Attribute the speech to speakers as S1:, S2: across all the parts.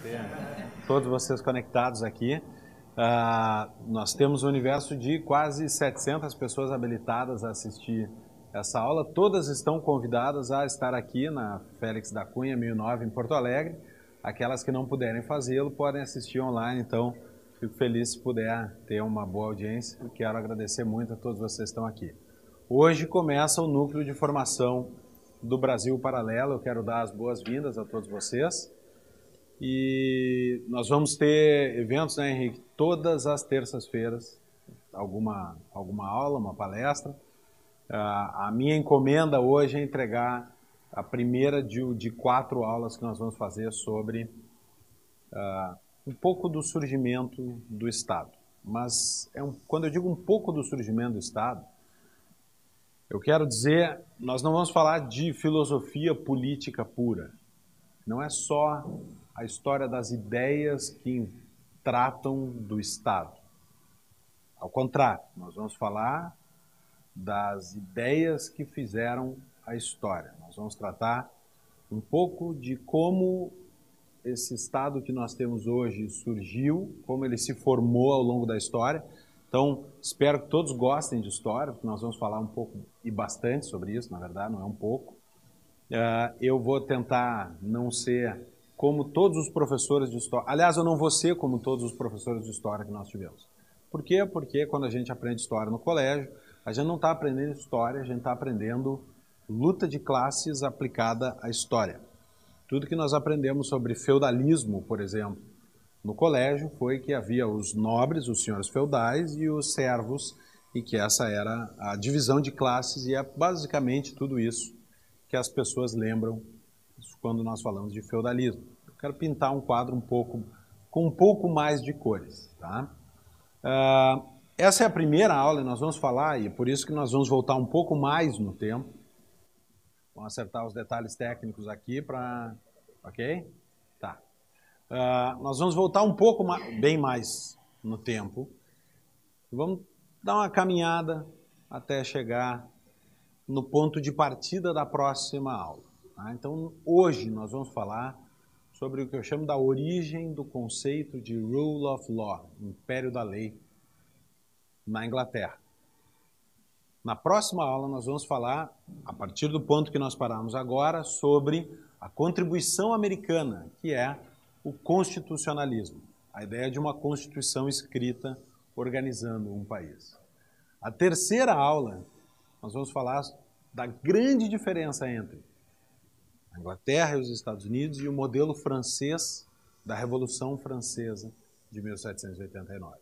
S1: ter todos vocês conectados aqui. Nós temos um universo de quase 700 pessoas habilitadas a assistir essa aula. Todas estão convidadas a estar aqui na Félix da Cunha, 1009, em Porto Alegre. Aquelas que não puderem fazê-lo podem assistir online, então fico feliz se puder ter uma boa audiência e quero agradecer muito a todos vocês que estão aqui. Hoje começa o núcleo de formação do Brasil Paralelo. Eu quero dar as boas-vindas a todos vocês. E nós vamos ter eventos, né, Henrique? Todas as terças-feiras, alguma aula, uma palestra. A minha encomenda hoje é entregar a primeira de 4 aulas que nós vamos fazer sobre um pouco do surgimento do Estado. Mas quando eu digo um pouco do surgimento do Estado, eu quero dizer, nós não vamos falar de filosofia política pura. Não é só a história das ideias que tratam do Estado. Ao contrário, nós vamos falar das ideias que fizeram a história. Nós vamos tratar um pouco de como esse Estado que nós temos hoje surgiu, como ele se formou ao longo da história. Então, espero que todos gostem de história, porque nós vamos falar um pouco e bastante sobre isso, na verdade, não é um pouco. Eu vou tentar não ser como todos os professores de história. Aliás, eu não vou ser como todos os professores de história que nós tivemos. Por quê? Porque quando a gente aprende história no colégio, a gente não está aprendendo história, a gente está aprendendo luta de classes aplicada à história. Tudo que nós aprendemos sobre feudalismo, por exemplo, no colégio, foi que havia os nobres, os senhores feudais e os servos, e que essa era a divisão de classes, e é basicamente tudo isso que as pessoas lembram quando nós falamos de feudalismo. Eu quero pintar um quadro com um pouco mais de cores. Tá? Essa é a primeira aula e nós vamos falar, e é por isso que nós vamos voltar um pouco mais no tempo. Vamos acertar os detalhes técnicos aqui para... Ok? Tá. Nós vamos voltar um pouco bem mais no tempo. Vamos dar uma caminhada até chegar no ponto de partida da próxima aula. Tá? Então, hoje nós vamos falar sobre o que eu chamo da origem do conceito de Rule of Law, Império da Lei, na Inglaterra. Na próxima aula nós vamos falar, a partir do ponto que nós paramos agora, sobre a contribuição americana, que é o constitucionalismo, a ideia de uma constituição escrita organizando um país. A terceira aula, nós vamos falar da grande diferença entre a Inglaterra e os Estados Unidos e o modelo francês da Revolução Francesa de 1789.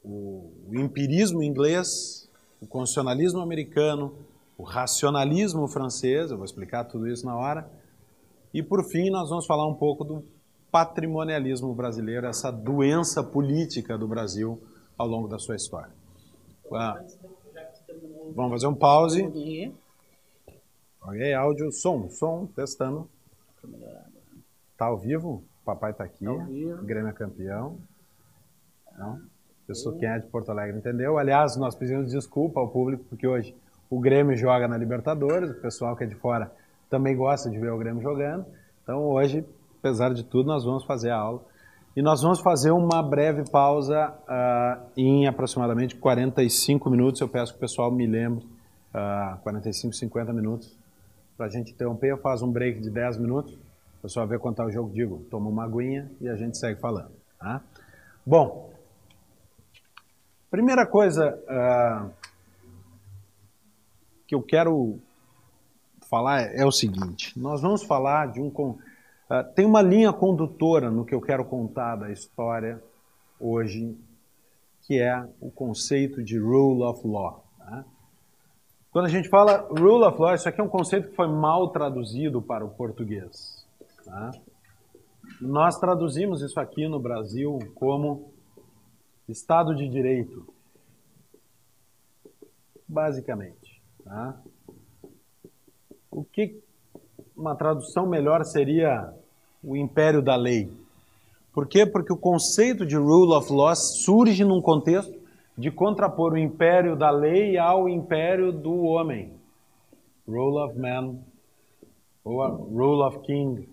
S1: O empirismo inglês, o constitucionalismo americano, o racionalismo francês, eu vou explicar tudo isso na hora. E, por fim, nós vamos falar um pouco do patrimonialismo brasileiro, essa doença política do Brasil ao longo da sua história. Vamos fazer um pause. Ok, áudio, som, testando. Tá ao vivo? Papai tá aqui. O Grêmio é campeão. Não? Pessoa quem é de Porto Alegre entendeu. Aliás, nós pedimos desculpa ao público, porque hoje o Grêmio joga na Libertadores, o pessoal que é de fora também gosta de ver o Grêmio jogando. Então hoje, apesar de tudo, nós vamos fazer a aula. E nós vamos fazer uma breve pausa em aproximadamente 45 minutos. Eu peço que o pessoal me lembre, 45, 50 minutos, para a gente interromper. Faz um break de 10 minutos. O pessoal vê quanto está o jogo, digo, toma uma aguinha e a gente segue falando. Tá? Bom, primeira coisa que eu quero falar é o seguinte. Nós vamos falar de tem uma linha condutora no que eu quero contar da história hoje, que é o conceito de Rule of Law. Tá? Quando a gente fala Rule of Law, isso aqui é um conceito que foi mal traduzido para o português. Tá? Nós traduzimos isso aqui no Brasil como Estado de Direito, basicamente. Tá? O que uma tradução melhor seria o Império da Lei. Por quê? Porque o conceito de Rule of Law surge num contexto de contrapor o Império da Lei ao Império do Homem. Rule of Man, ou Rule of King.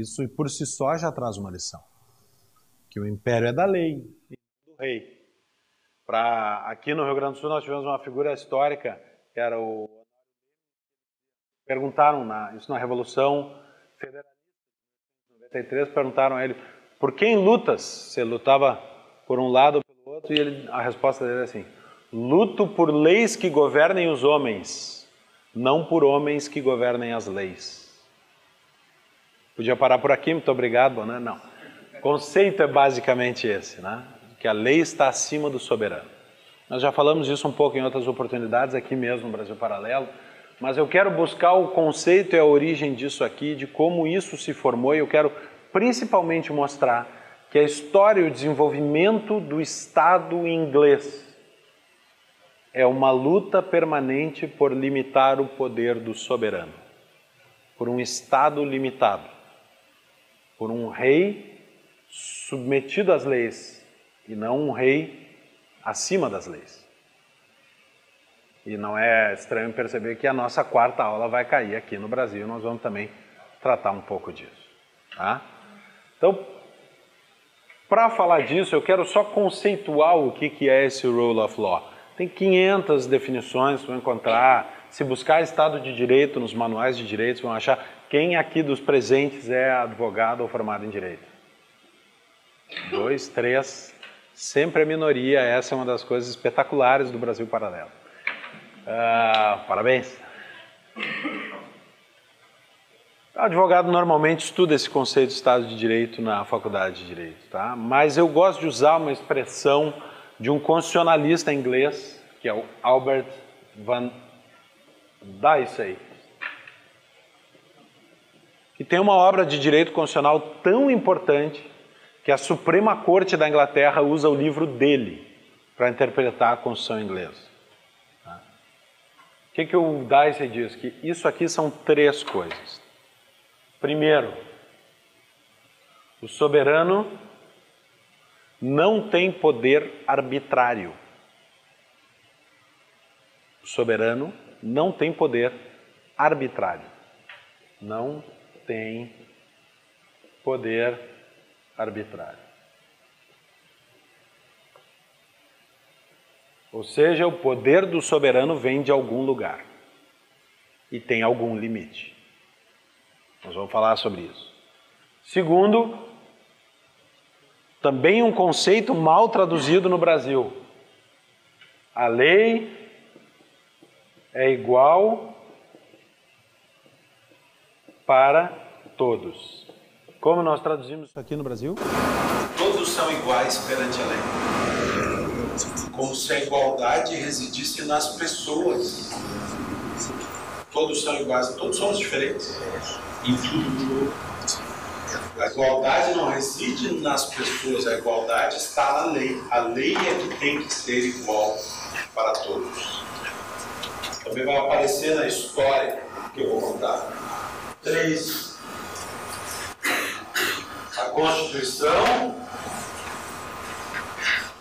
S1: Isso por si só já traz uma lição. Que o império é da lei e do rei. Aqui no Rio Grande do Sul nós tivemos uma figura histórica, que era o... Perguntaram, isso na Revolução Federalista de 93, perguntaram a ele, por quem lutas? Você lutava por um lado ou pelo outro? E a resposta dele é assim, luto por leis que governem os homens, não por homens que governem as leis. Podia parar por aqui, muito obrigado, né? Não. O conceito é basicamente esse, né? Que a lei está acima do soberano. Nós já falamos disso um pouco em outras oportunidades, aqui mesmo no Brasil Paralelo, mas eu quero buscar o conceito e a origem disso aqui, de como isso se formou, e eu quero principalmente mostrar que a história e o desenvolvimento do Estado inglês é uma luta permanente por limitar o poder do soberano, por um Estado limitado, por um rei submetido às leis e não um rei acima das leis. E não é estranho perceber que a nossa quarta aula vai cair aqui no Brasil, nós vamos também tratar um pouco disso. Tá? Então, para falar disso, eu quero só conceituar o que é esse Rule of Law. Tem 500 definições que vão encontrar. Se buscar Estado de Direito nos manuais de direito, vão achar quem aqui dos presentes é advogado ou formado em Direito. 2, 3, sempre a minoria. Essa é uma das coisas espetaculares do Brasil Paralelo. Parabéns. O advogado normalmente estuda esse conceito de Estado de Direito na faculdade de Direito, tá? Mas eu gosto de usar uma expressão de um constitucionalista inglês, que é o Albert Van Dicey, que tem uma obra de direito constitucional tão importante que a Suprema Corte da Inglaterra usa o livro dele para interpretar a Constituição inglesa. O que o Dicey diz? Que isso aqui são 3 coisas. Primeiro, o soberano não tem poder arbitrário. O soberano não tem poder arbitrário. Não tem poder arbitrário. Ou seja, o poder do soberano vem de algum lugar e tem algum limite. Nós vamos falar sobre isso. Segundo, também um conceito mal traduzido no Brasil. A lei é igual para todos. Como nós traduzimos isso aqui no Brasil?
S2: Todos são iguais perante a lei. Como se a igualdade residisse nas pessoas. Todos são iguais, todos somos diferentes. Em tudo. A igualdade não reside nas pessoas, a igualdade está na lei. A lei é que tem que ser igual para todos. Também vai aparecer na história que eu vou contar. 3. A Constituição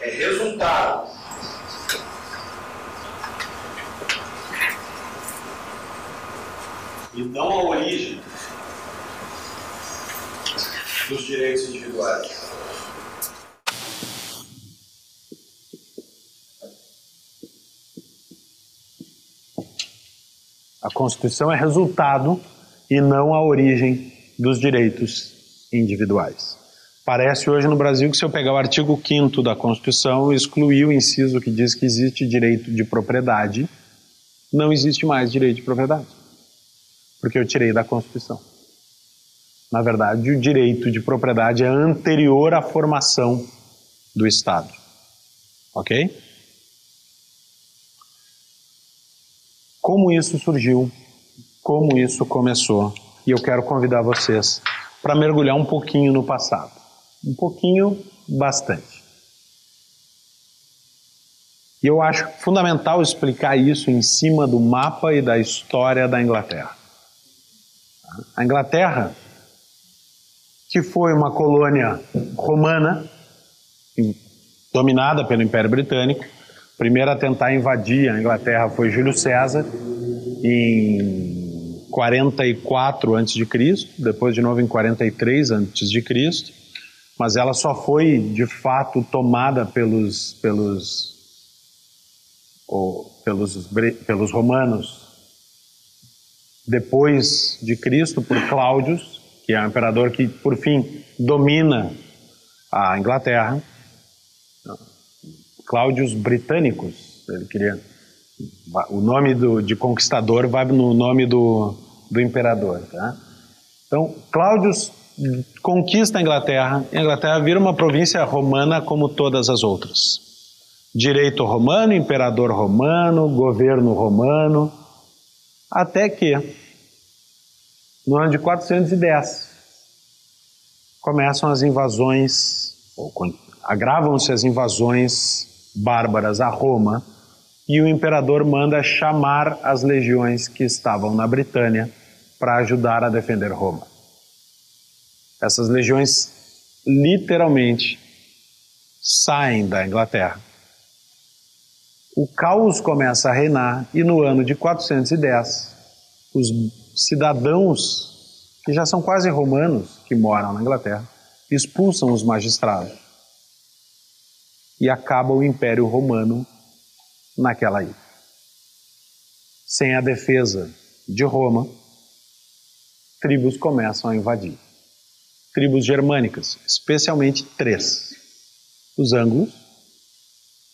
S2: é resultado e não a origem dos direitos individuais.
S1: A Constituição é resultado e não a origem dos direitos individuais. Parece hoje no Brasil que se eu pegar o artigo 5º da Constituição e excluir o inciso que diz que existe direito de propriedade, não existe mais direito de propriedade, porque eu tirei da Constituição. Na verdade, o direito de propriedade é anterior à formação do Estado. Ok? Como isso surgiu, como isso começou, e eu quero convidar vocês para mergulhar um pouquinho no passado. Um pouquinho, bastante. E eu acho fundamental explicar isso em cima do mapa e da história da Inglaterra. A Inglaterra, que foi uma colônia romana, dominada pelo Império Britânico. O primeiro a tentar invadir a Inglaterra foi Júlio César, em 44 a.C., depois de novo em 43 a.C., mas ela só foi de fato tomada pelos romanos depois de Cristo por Cláudios, que é um imperador que por fim domina a Inglaterra. Cláudios Britânicos, ele queria, o nome de conquistador vai no nome do imperador, tá? Então Cláudios conquista a Inglaterra, e a Inglaterra vira uma província romana como todas as outras. Direito romano, imperador romano, governo romano, até que no ano de 410 começam as invasões, agravam-se as invasões bárbaras a Roma, e o imperador manda chamar as legiões que estavam na Britânia para ajudar a defender Roma. Essas legiões literalmente saem da Inglaterra. O caos começa a reinar, e no ano de 410, os cidadãos, que já são quase romanos, que moram na Inglaterra, expulsam os magistrados. E acaba o Império Romano naquela ilha. Sem a defesa de Roma, tribos começam a invadir. Tribos germânicas, especialmente 3. Os anglos,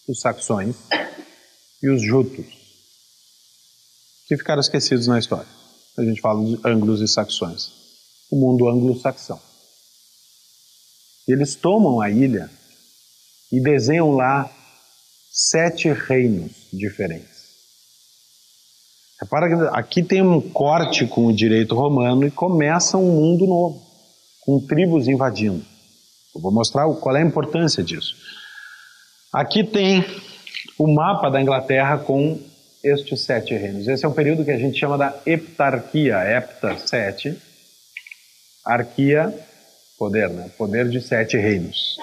S1: os saxões e os jutos, que ficaram esquecidos na história. A gente fala de anglos e saxões. O mundo anglo-saxão. Eles tomam a ilha e desenham lá 7 reinos diferentes. Repara que aqui tem um corte com o direito romano e começa um mundo novo, com tribos invadindo. Eu vou mostrar qual é a importância disso. Aqui tem o mapa da Inglaterra com estes 7 reinos. Esse é um período que a gente chama da heptarquia. Hepta, 7. Arquia, poder, né? Poder de 7 reinos.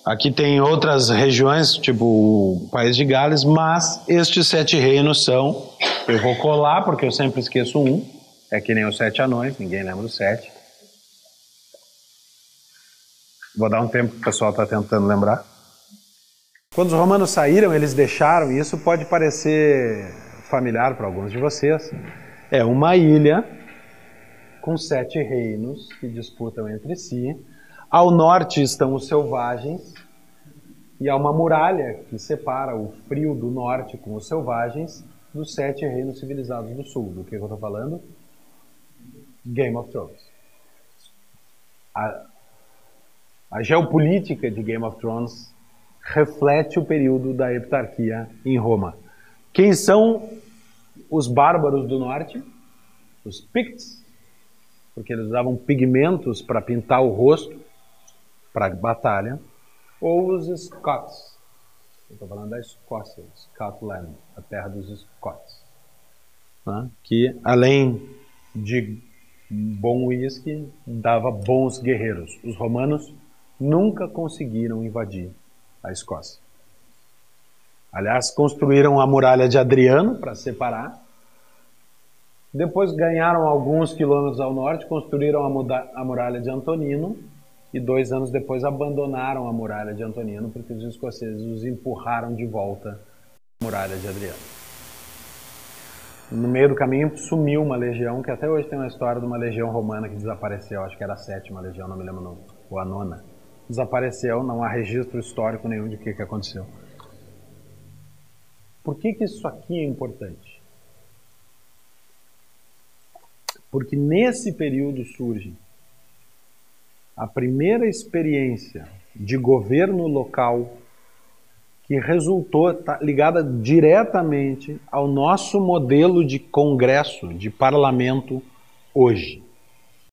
S1: Aqui tem outras regiões, tipo o País de Gales, mas estes 7 reinos são... Eu vou colar, porque eu sempre esqueço um. É que nem os 7 anões, ninguém lembra dos 7. Vou dar um tempo que o pessoal está tentando lembrar. Quando os romanos saíram, eles deixaram, e isso pode parecer familiar para alguns de vocês, é uma ilha com 7 reinos que disputam entre si. Ao norte estão os selvagens, e há uma muralha que separa o frio do norte com os selvagens dos 7 reinos civilizados do sul. Do que eu estou falando? Game of Thrones. A geopolítica de Game of Thrones reflete o período da heptarquia em Roma. Quem são os bárbaros do norte? Os Picts, porque eles usavam pigmentos para pintar o rosto para batalha, ou os Scots. Eu estou falando da Escócia, Scotland, a terra dos Scots, né? Que além de bom uísque, dava bons guerreiros. Os romanos nunca conseguiram invadir a Escócia. Aliás, construíram a muralha de Adriano para separar. Depois ganharam alguns quilômetros ao norte, construíram a muralha de Antonino, e 2 anos depois abandonaram a muralha de Antonino, porque os escoceses os empurraram de volta à muralha de Adriano. No meio do caminho sumiu uma legião, que até hoje tem uma história de uma legião romana que desapareceu, acho que era a 7ª legião, não me lembro não, ou a 9ª. Desapareceu, não há registro histórico nenhum de o que aconteceu. Por que isso aqui é importante? Porque nesse período surge a primeira experiência de governo local que resultou, tá ligada diretamente ao nosso modelo de congresso, de parlamento hoje.